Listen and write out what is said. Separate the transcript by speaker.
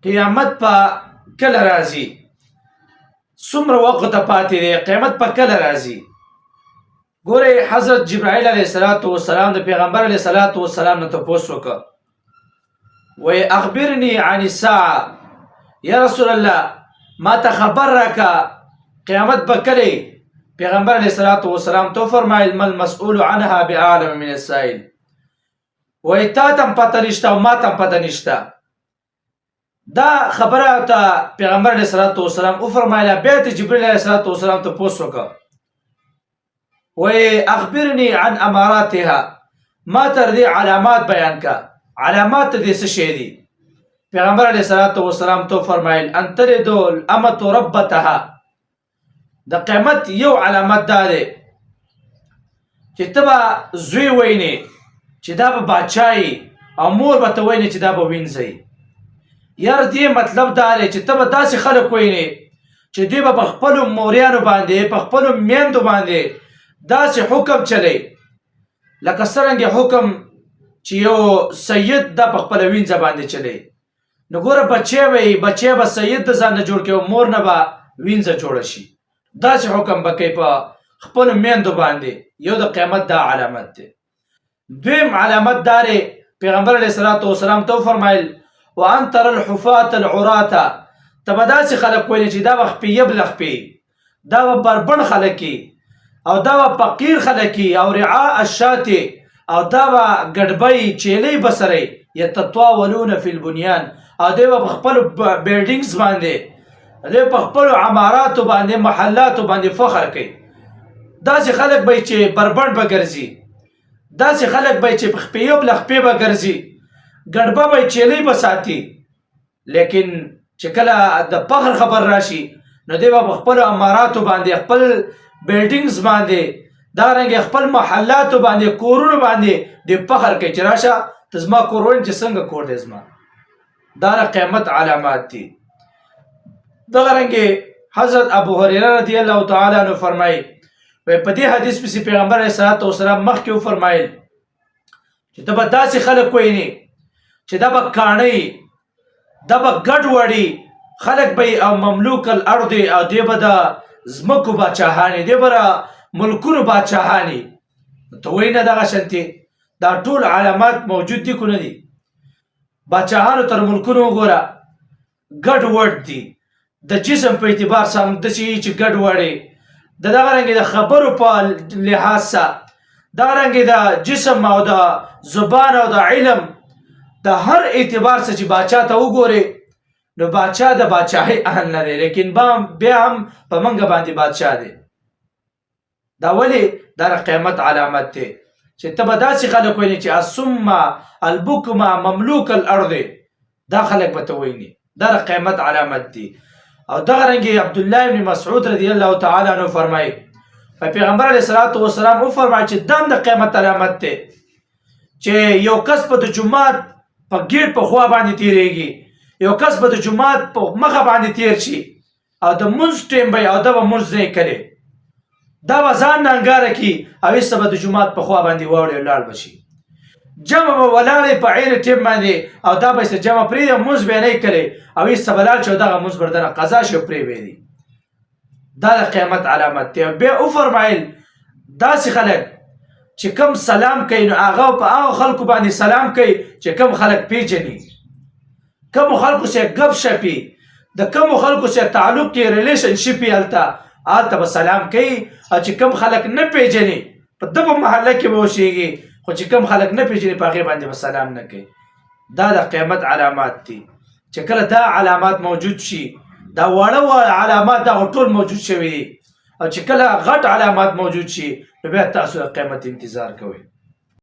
Speaker 1: قیامت په کله راځي؟ څومره وخت پاتې دی؟ قیامت په کله راځي؟ ګوره حضرت جبرائیل علیه السلام د پیغمبر علیه السلام نه تپوس وکړه، وی اخبرني عن الساعه، یا رسول الله ما ته خبر راکا قیامت به کله؟ پیغمبر علیه السلام تو فرمایل ما المسؤول عنها بعالم من السائل، وی تا تم پته نشته او ما تم پته نشته. دا خبره ته پیغمبر علیه السلام او فرمایله. بیا ته جبرئیل علیه السلام ته پوښتنه وکړه، وی اخبرني عن اماراتها، ما تر دې علامات بیان کا، علامات دې څه شی دي؟ پیغمبر علیه السلام تو فرمایل ان تلد الامه ربتها، د قیامت یو علامت دا دی چې ته به زوی وینې چې دا به باچایي، او مور به ته وینې چې دا به وینځي. یار دې مطلب دا دی چې ته به داسې خلک وینې چې دوی به په خپلو موریانو باندې، په خپلو میندو باندې داسې حکم چلی لکه څرنګه حکم چې یو سید دا په خپله وینځه باندې چلی. نو ګوره بچی به سید د ځان نه جوړ کړي او مور نه به وینځه جوړه شي. داسې حکم به کوي په خپلو میندو باندې. یو د قیامت دا علامت دی. دویم علامت دا دی، پیغمبر علیه السلام تو فرمایل وان تر الحفاة العراة، ته به داسې خلک وینې چې دا به خپې بلخپې، دا به بربڼ خلک او دا به فقیر خلک او رعاء الشاة، او دا به ګډبۍ چیلۍ بسرۍ یتطاولون فی البنیان، او دوی به په خپلو بیلډینګز باندې، دوی په خپلو عماراتو باندې، محلاتو باندې فخر کوي. داسې خلک به چې بربڼ به ګرځي، داسې خلک به چې په خپې بلخپې به ګرځي، ګډبه به چیلۍ به ساتي. لیکن چې کله د فخر خبر راشي نو دوی به په خپلو عماراتو باندې، خپل بیلډینګز باندې، دارنګې خپل محلاتو باندې، کورونو باندې دوی فخر کوي چې راشه ته زما کور وینې چې څنګه کور دی زما. دا د قیامت علامات دي. دغه رنګې حضرت ابو هریره رضی الله تعالی عنه فرمایي، په دې حدیث پسې پیغمبر علیه السلام مخکې وفرمایل چې ته به داسې خلک وینې چې دا به کاڼۍ، دا به ګډوډي خلک به او مملوک الارض، او دوی به د ځمکو باچاهانې، دوی به د ملکونو باچاهانې. ته وایې نه دغه شانتې دا ټول علامات موجود دي که نه دي؟ باچاهانو تر ملکونو وګوره ګډوډ دي، د جسم په اعتبار سره همداسې چې ګډوډې، د دغه رنګې د خبرو په لحاظ سره، دغه رنګې د جسم او د زبان او د علم د هر اعتبار سره چې باچا ته وګورې نو باچا د باچاهۍ اهل نه دی، لیکن بیا هم په منګه باندې بادشاه دی. دا ولې؟ دا د قیامت علامت دی چې ته به داسې خلک وینې چې الصم البکم مملوک الارض، دا خلک به ته وینې. دا د قیامت علامت دی. او دغه رنګې عبدالله ابن مسعود رضی الله تعالی عنه فرمایي، پیغمبر علیه السلام وفرمایل چې دا د قیامت علامت دی چې یو کس په د جومات په ګیټ په خوا باندې تیریږي، یو کس به د جومات په مخه باندې تیر شي او د مونځ ټیم به او دا به مونځ نه کوي، دا به ځان نه انګاره کي او ایسته به د جومات په خوا باندې واوړي او لاړ به شي. جمع به ولاړې په عین ټیم باندې او دا به ایسته جمع پرېږدي، مونځ به یې نه کوي او ایسته به لاړ شي او دغه مونځ به دنه قضا شي او پرېږدي. دا د قیامت علامت دی. بیا وفرمایل داسې خلک چې کم سلام کوي نو هغه په هغه خلکو باندې سلام کوي چې کم خلک پیژني، کم خلکو سره ګپ شپي، د کم خلکو سره تعلق کې ریلیشنشپ یې هلته به سلام کوي، او چې کم خلک نه پیژني په دغه محله کې به اوسېږي، خو چې کم خلک نه پیژني په هغې باندې به سلام نه کوي. دا د قیامت علامات دي. چې کله دا علامات موجود شي، دا واړه علامات دا ټول موجود شوي دي، او چې کله غټ علامات موجود شي نو بیا تاسو د قیامت انتظار کوئ.